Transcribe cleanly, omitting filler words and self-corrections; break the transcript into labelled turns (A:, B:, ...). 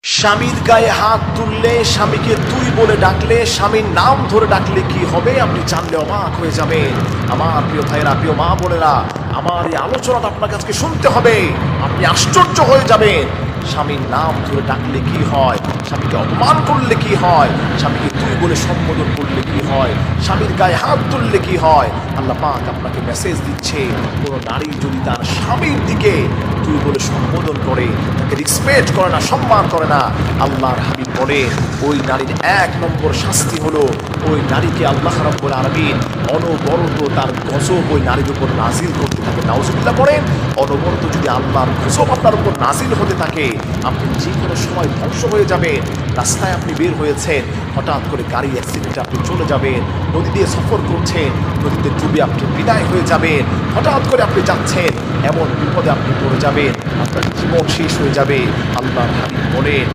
A: স্বামীর গায়ে হাত তুললে, স্বামীকে তুই বলে ডাকলে, স্বামীর নাম ধরে ডাকলে কি হবে আপনি জানলে অবাক হয়ে যাবেন। আমার প্রিয় ভাইরা, প্রিয় মা বোনেরা, আমার এই আলোচনাটা আপনাকে আজকে শুনতে হবে। আপনি আশ্চর্য হয়ে যাবেন। স্বামীর নাম ধরে ডাকলে কি হয়, স্বামীকে অপমান করলে কি হয়, স্বামীকে তুই বলে সম্বোধন করলে কি হয়, স্বামীর গায়ে হাত তুললে কি হয়। আল্লাহ পাক আপনাকে মেসেজ দিচ্ছে, কোনো নারী যদি তার স্বামীর দিকে তুই বলে সম্বোধন করে, তাকে রিসপেক্ট করে না, সম্মান করে না, আল্লাহর হাবিব বলে ওই নারীর ১ নম্বর শাস্তি হলো ওই নারীকে আল্লাহ রাব্বুল আলামিন অনবরত তার গজব ওই নারীর উপর নাজিল করতে থাকে। নাউজুবিল্লাহ পড়েন। অনবরত যদি আল্লাহর গজব আপনার উপর নাজিল হতে থাকে, আপনি যে কোনো সময় ধ্বংস হয়ে যাবেন। রাস্তায় আপনি বের হয়েছেন, হঠাৎ করে গাড়ি অ্যাক্সিডেন্টে আপনি চলে যাবেন। নদী দিয়ে সফর করছেন, নদীতে ডুবে আপনি বিদায় হয়ে যাবেন। হঠাৎ করে আপনি যাচ্ছেন, এমন বিপদে আপনি পড়ে যাবেন, আপনার জীবন শেষ হয়ে যাবে। আল্লাহর হাবিব বলেন